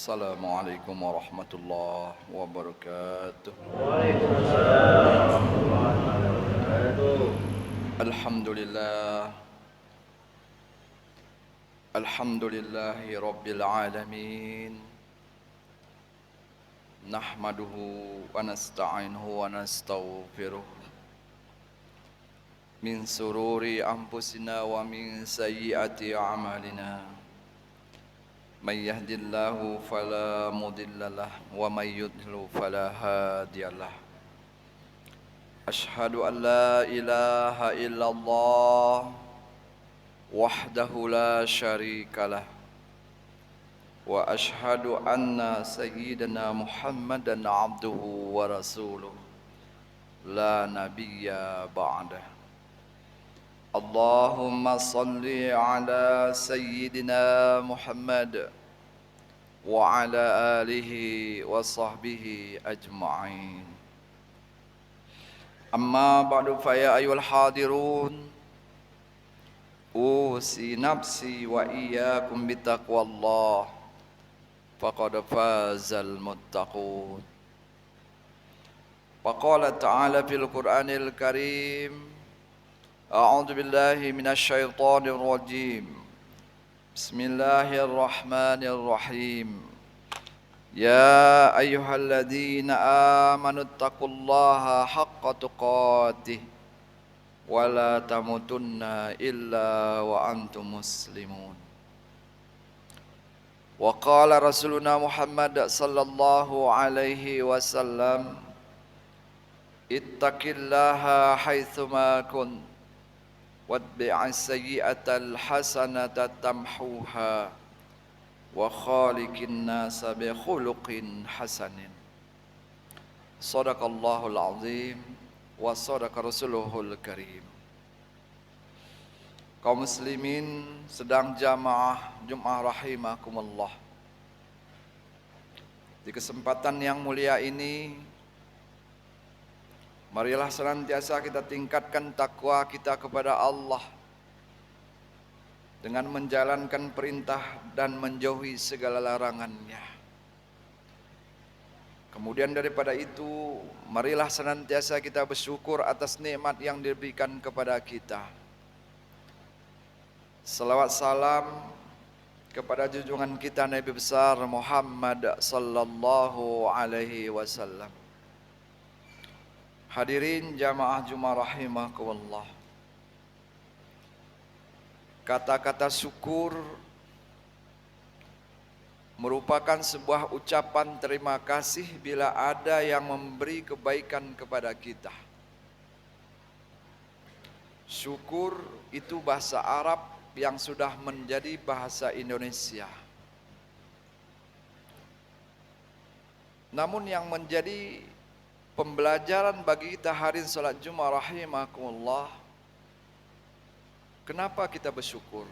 Assalamualaikum warahmatullahi wabarakatuh. Waalaikumsalam warahmatullahi wabarakatuh. Alhamdulillah. Alhamdulillahi rabbil alamin. Nahmaduhu wa nasta'inuhu wa nastaghfiruh. Min sururi anfusina wa min sayyiati a'malina. Man yahdihillahu fala mudilla lahu wa man yudlil fala hadiya lahu. Ashhadu an la ilaha illallah wahdahu la syarika lah wa ashhadu anna sayyidana Muhammadan abduhu wa rasuluh la nabiyya ba'dah. Allahumma salli ala sayyidina Muhammad wa ala alihi wa sahbihi ajma'in. Amma ba'du fa ya ayyuhal hadirun usi nafsi wa iyyakum bittaqwallah faqad fazal muttaqun. Wa qala ta'ala fil Qur'anil Karim a'udzu billahi minasy syaithanir rajim. Bismillahirrahmanirrahim. Ya ayyuhalladzina amanu taqullaha haqqa tuqatih wa la tamutunna illa wa antum muslimun. Wa qala rasuluna Muhammad sallallahu alaihi wasallam ittaqillaha haitsuma kunt watbi'as sayyi'atal hasanata tamhuha wa khaliqin nasa bi khuluqin hasanin. Shadaqallahul azim wa shadaqa rasuluhul karim. Kaum muslimin sedang jamaah Jumat rahimakumullah. Di kesempatan yang mulia ini, marilah senantiasa kita tingkatkan takwa kita kepada Allah dengan menjalankan perintah dan menjauhi segala larangannya. Kemudian daripada itu, marilah senantiasa kita bersyukur atas nikmat yang diberikan kepada kita. Salawat salam kepada junjungan kita Nabi besar Muhammad sallallahu alaihi wasallam. Hadirin jamaah Jumat rahimakumullah. Kata-kata syukur merupakan sebuah ucapan terima kasih bila ada yang memberi kebaikan kepada kita. Syukur itu bahasa Arab yang sudah menjadi bahasa Indonesia. Namun yang menjadi pembelajaran bagi kita hari salat Jumat rahimakumullah, kenapa kita bersyukur?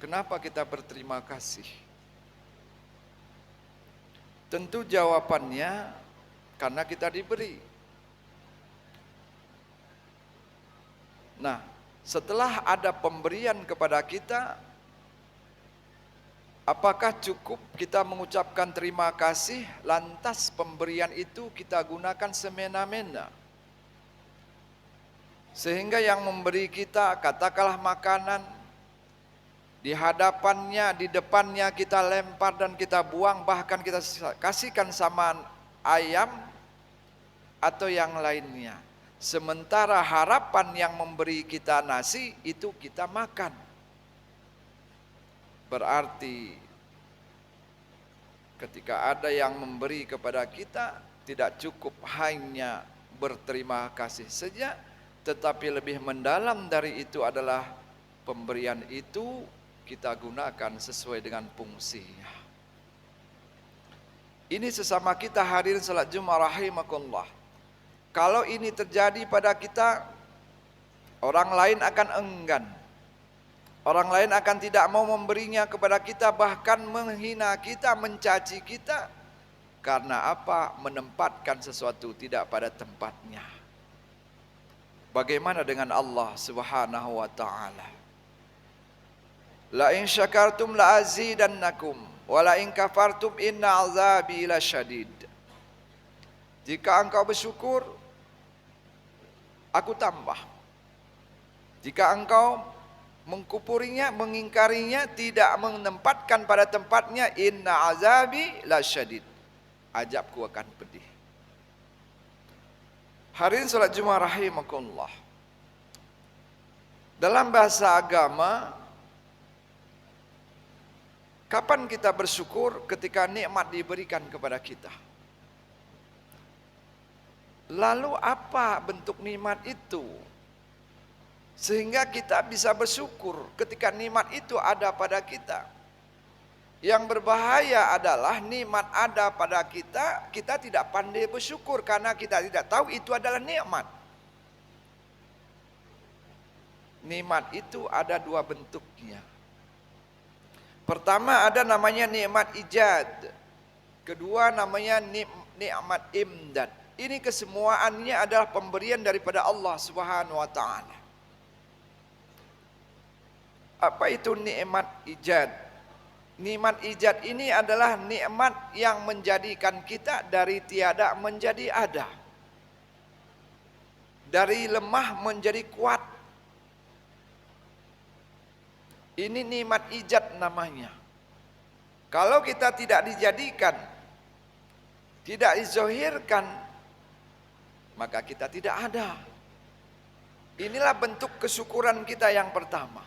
Kenapa kita berterima kasih? Tentu jawabannya karena kita diberi. Nah, setelah ada pemberian kepada kita, apakah cukup kita mengucapkan terima kasih, lantas pemberian itu kita gunakan semena-mena? Sehingga yang memberi kita, katakanlah makanan, di hadapannya, di depannya kita lempar dan kita buang, bahkan kita kasihkan sama ayam atau yang lainnya. Sementara harapan yang memberi kita nasi, itu kita makan. Berarti ketika ada yang memberi kepada kita, tidak cukup hanya berterima kasih saja, tetapi lebih mendalam dari itu adalah pemberian itu kita gunakan sesuai dengan fungsinya. Ini sesama kita hadirin salat Jumat rahimakumullah. Kalau ini terjadi pada kita, orang lain akan enggan. Orang lain akan tidak mau memberinya kepada kita, bahkan menghina kita, mencaci kita. Karena apa? Menempatkan sesuatu tidak pada tempatnya. Bagaimana dengan Allah Subhanahu wa taala? La in syakartum la azidannakum. Wala in kafartum inna azabi lasyadid. Jika engkau bersyukur, aku tambah. Jika engkau mengkupurinya, mengingkarinya, tidak menempatkan pada tempatnya, inna azabi lasyadid. Azabku akan pedih. Hadirin salat Jumat rahimakumullah. Dalam bahasa agama, kapan kita bersyukur? Ketika nikmat diberikan kepada kita. Lalu apa bentuk nikmat itu? Sehingga kita bisa bersyukur ketika nikmat itu ada pada kita. Yang berbahaya adalah nikmat ada pada kita, kita tidak pandai bersyukur karena kita tidak tahu itu adalah nikmat. Nikmat itu ada dua bentuknya. Pertama ada namanya nikmat ijad. Kedua namanya nikmat imdad. Ini kesemuaannya adalah pemberian daripada Allah Subhanahu wa taala. Apa itu nikmat ijad? Nikmat ijad ini adalah nikmat yang menjadikan kita dari tiada menjadi ada. Dari lemah menjadi kuat. Ini nikmat ijad namanya. Kalau kita tidak dijadikan, tidak dizohirkan, maka kita tidak ada. Inilah bentuk kesyukuran kita yang pertama.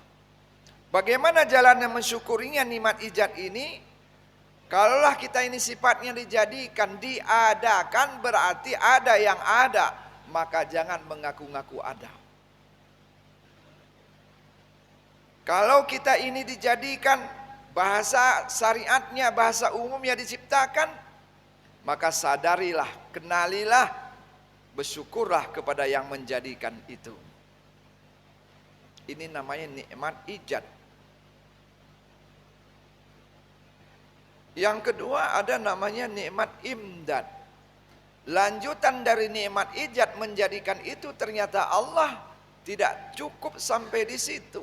Bagaimana jalannya mensyukurinya nikmat ijad ini? Kalaulah kita ini sifatnya dijadikan, diadakan, berarti ada yang ada, maka jangan mengaku-ngaku ada. Kalau kita ini dijadikan, bahasa syariatnya, bahasa umumnya diciptakan, maka sadarilah, kenalilah, bersyukurlah kepada yang menjadikan itu. Ini namanya nikmat ijad. Yang kedua ada namanya nikmat imdad. Lanjutan dari nikmat ijad menjadikan itu, ternyata Allah tidak cukup sampai di situ.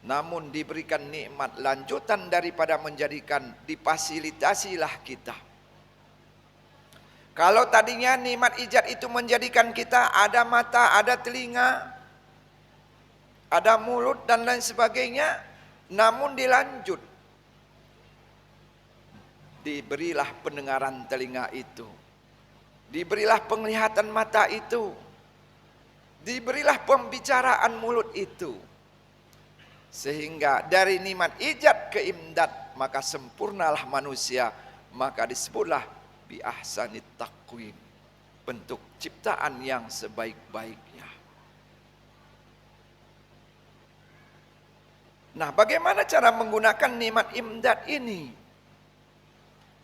Namun diberikan nikmat lanjutan daripada menjadikan, difasilitasilah kita. Kalau tadinya nikmat ijad itu menjadikan kita ada mata, ada telinga, ada mulut dan lain sebagainya, namun dilanjut. Diberilah pendengaran telinga itu, diberilah penglihatan mata itu, diberilah pembicaraan mulut itu. Sehingga dari nikmat ijad ke imdad, maka sempurnalah manusia, maka disebutlah bi ahsanit taqwim, bentuk ciptaan yang sebaik-baiknya. Nah, bagaimana cara menggunakan nikmat imdad ini?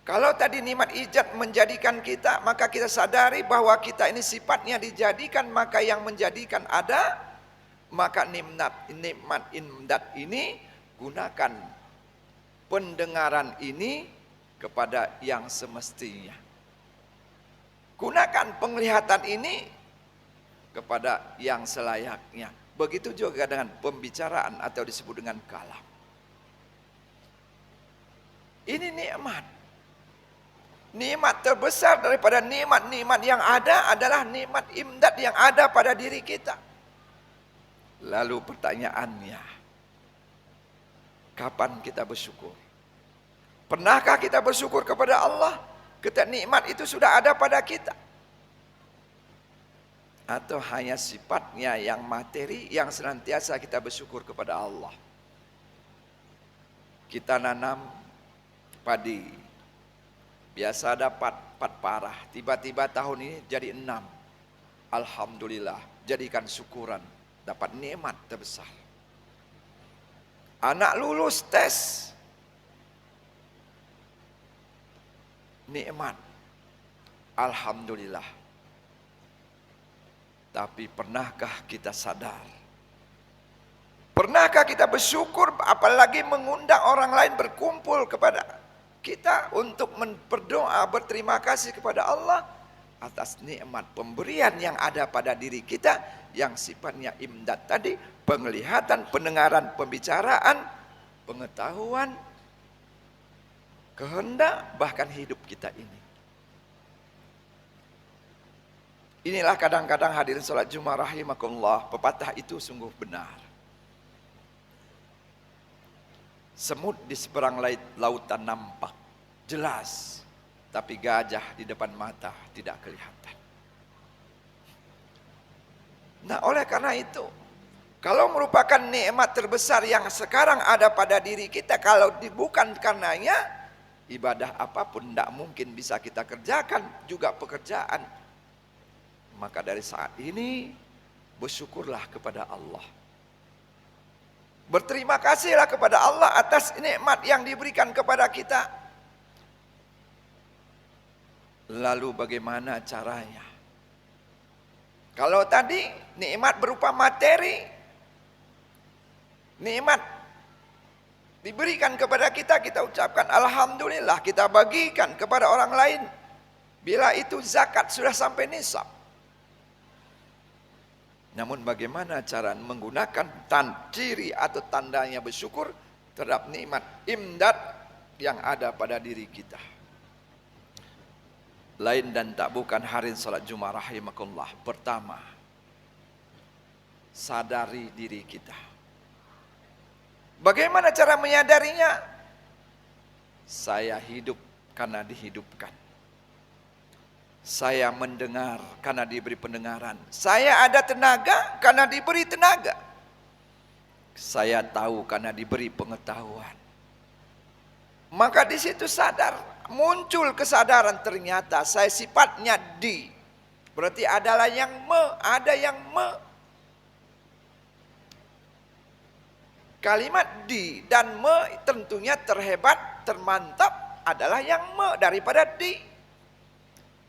Kalau tadi nikmat ijad menjadikan kita, maka kita sadari bahwa kita ini sifatnya dijadikan, maka yang menjadikan ada. Maka nikmat imdad ini, gunakan pendengaran ini kepada yang semestinya. Gunakan penglihatan ini kepada yang selayaknya. Begitu juga dengan pembicaraan atau disebut dengan kalam. Ini nikmat. Nikmat terbesar daripada nikmat-nikmat yang ada adalah nikmat imdad yang ada pada diri kita. Lalu pertanyaannya, kapan kita bersyukur? Pernahkah kita bersyukur kepada Allah ketika nikmat itu sudah ada pada kita? Atau hanya sifatnya yang materi yang senantiasa kita bersyukur kepada Allah? Kita nanam padi, biasa dapat 4 parah, tiba-tiba tahun ini jadi 6. Alhamdulillah, jadikan syukuran, dapat nikmat terbesar. Anak lulus tes, nikmat, alhamdulillah. Tapi pernahkah kita sadar? Pernahkah kita bersyukur, apalagi mengundang orang lain berkumpul kepada kita untuk berdoa, berterima kasih kepada Allah atas nikmat pemberian yang ada pada diri kita yang sifatnya imdad tadi, penglihatan, pendengaran, pembicaraan, pengetahuan, kehendak bahkan hidup kita ini. Inilah kadang-kadang hadirin salat Jumat rahimakumullah, pepatah itu sungguh benar. Semut di seberang lautan nampak jelas, tapi gajah di depan mata tidak kelihatan. Nah, oleh karena itu, kalau merupakan nikmat terbesar yang sekarang ada pada diri kita, kalau bukan karenanya, ibadah apapun tidak mungkin bisa kita kerjakan, juga pekerjaan. Maka dari saat ini bersyukurlah kepada Allah. Berterima kasihlah kepada Allah atas nikmat yang diberikan kepada kita. Lalu bagaimana caranya? Kalau tadi nikmat berupa materi, nikmat diberikan kepada kita, kita ucapkan alhamdulillah, kita bagikan kepada orang lain. Bila itu zakat sudah sampai nisab. Namun bagaimana cara menggunakan ciri atau tandanya bersyukur terhadap nikmat imdad yang ada pada diri kita. Lain dan tak bukan hadirin salat Jumat rahimakumullah. Pertama, sadari diri kita. Bagaimana cara menyadarinya? Saya hidup karena dihidupkan. Saya mendengar karena diberi pendengaran. Saya ada tenaga karena diberi tenaga. Saya tahu karena diberi pengetahuan. Maka di situ sadar, muncul kesadaran, ternyata saya sifatnya di. Berarti adalah yang ada yang Kalimat di dan tentunya terhebat, termantap adalah yang daripada di.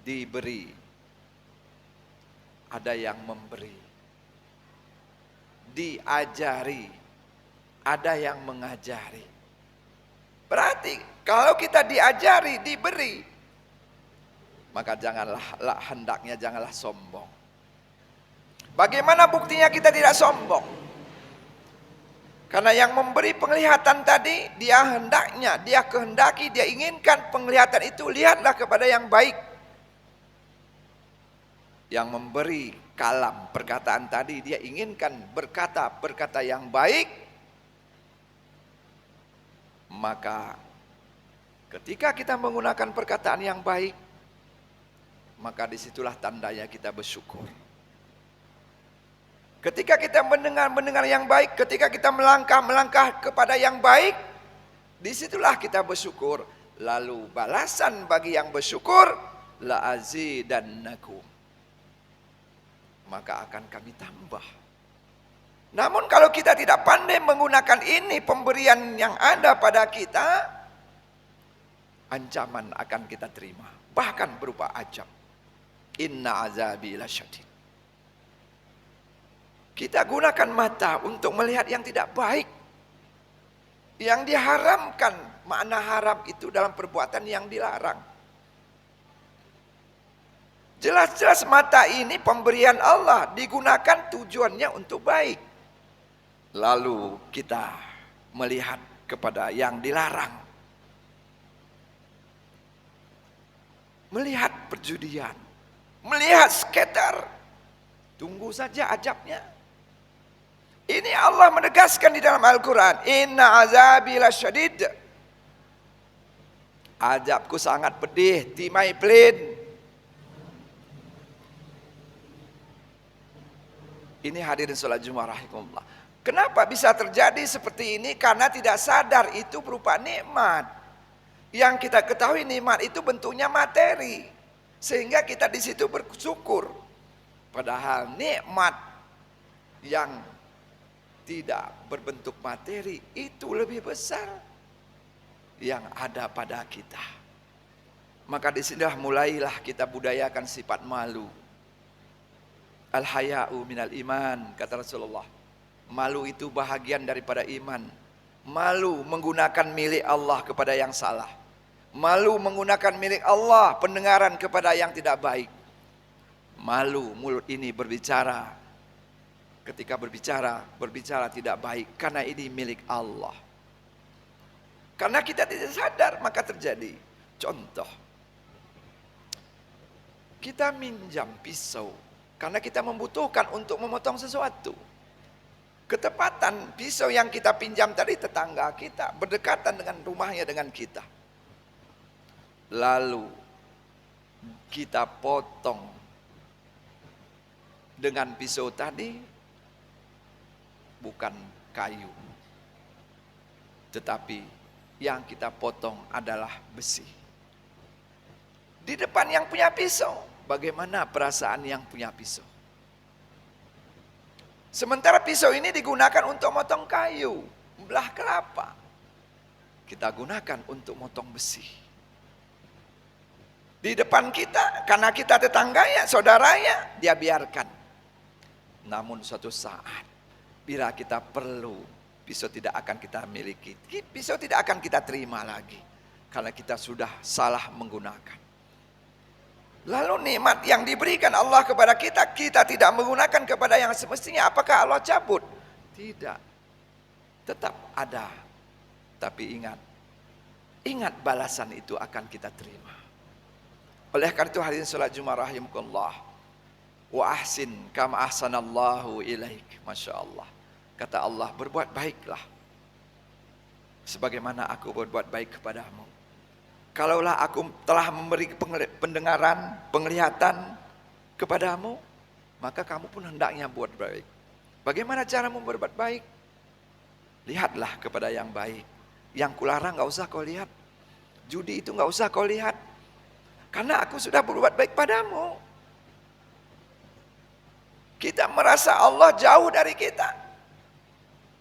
Diberi, ada yang memberi. Diajari, ada yang mengajari. Berarti kalau kita diajari, diberi, maka hendaknya janganlah sombong. Bagaimana buktinya kita tidak sombong? Karena yang memberi penglihatan tadi, dia kehendaki, dia inginkan penglihatan itu, lihatlah kepada yang baik. Yang memberi kalam perkataan tadi, dia inginkan berkata yang baik. Maka ketika kita menggunakan perkataan yang baik, maka disitulah tandanya kita bersyukur. Ketika kita mendengar yang baik, ketika kita melangkah kepada yang baik, disitulah kita bersyukur. Lalu balasan bagi yang bersyukur, la azidannakum, maka akan kami tambah. Namun kalau kita tidak pandai menggunakan ini, pemberian yang ada pada kita, ancaman akan kita terima, bahkan berupa azab. Inna azabi lasyadid. Kita gunakan mata untuk melihat yang tidak baik, yang diharamkan. Makna haram itu dalam perbuatan yang dilarang. Jelas-jelas mata ini pemberian Allah, digunakan tujuannya untuk baik. Lalu kita melihat kepada yang dilarang. Melihat perjudian, melihat skater. Tunggu saja azabnya. Ini Allah menegaskan di dalam Al-Quran. Inna azabi lasyadid. Azabku sangat pedih, timai pelin. Ini hadirin salat Jumat rahimakumullah. Kenapa bisa terjadi seperti ini? Karena tidak sadar itu berupa nikmat. Yang kita ketahui nikmat itu bentuknya materi, sehingga kita di situ bersyukur. Padahal nikmat yang tidak berbentuk materi itu lebih besar yang ada pada kita. Maka disinilah mulailah kita budayakan sifat malu. Al-haya'u minal iman, kata Rasulullah. Malu itu bahagian daripada iman. Malu menggunakan milik Allah kepada yang salah. Malu menggunakan milik Allah pendengaran kepada yang tidak baik. Malu mulut ini berbicara. Ketika berbicara tidak baik karena ini milik Allah. Karena kita tidak sadar maka terjadi. Contoh, kita minjam pisau karena kita membutuhkan untuk memotong sesuatu. Ketepatan pisau yang kita pinjam tadi tetangga kita, berdekatan dengan rumahnya dengan kita. Lalu kita potong dengan pisau tadi bukan kayu, tetapi yang kita potong adalah besi. Di depan yang punya pisau, bagaimana perasaan yang punya pisau? Sementara pisau ini digunakan untuk motong kayu, belah kelapa. Kita gunakan untuk motong besi. Di depan kita, karena kita tetangganya, saudaranya, dia biarkan. Namun suatu saat, bila kita perlu, pisau tidak akan kita miliki. Pisau tidak akan kita terima lagi. Karena kita sudah salah menggunakan. Lalu nikmat yang diberikan Allah kepada kita, kita tidak menggunakan kepada yang semestinya. Apakah Allah cabut? Tidak. Tetap ada. Tapi ingat balasan itu akan kita terima. Oleh karena itu hadirin salat Jumat rahimakumullah. Wa ahsin kama ahsanallahu ilaik. Masya Allah. Kata Allah, berbuat baiklah sebagaimana aku berbuat baik kepadamu. Kalaulah aku telah memberi pendengaran, penglihatan kepadamu, maka kamu pun hendaknya buat baik. Bagaimana caramu berbuat baik? Lihatlah kepada yang baik. Yang kularang gak usah kau lihat. Judi itu gak usah kau lihat. Karena aku sudah berbuat baik padamu. Kita merasa Allah jauh dari kita.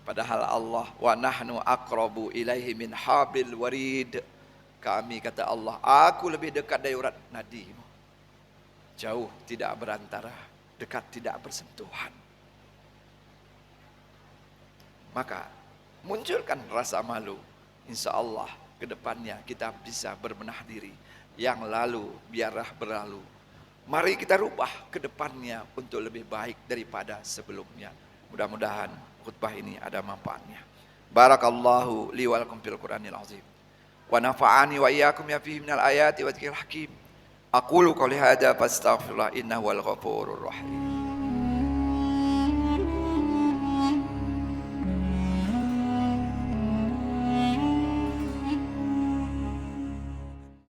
Padahal Allah, wa nahnu aqrabu ilaihi min hablil warid. Kami, kata Allah, aku lebih dekat dari urat nadimu. Jauh tidak berantara, dekat tidak bersentuhan. Maka munculkan rasa malu. Insya Allah ke depannya kita bisa berbenah diri. Yang lalu biarlah berlalu. Mari kita rubah ke depannya untuk lebih baik daripada sebelumnya. Mudah-mudahan khutbah ini ada manfaatnya. Barakallahu li wa lakum fil Qur'anil azim. Wa nafa'ani wa iyyakum ya fihi minal ayati wa dzikril hakim. Aqulu qouli hadza fastaghfirullah innahu wal ghafurur rahim.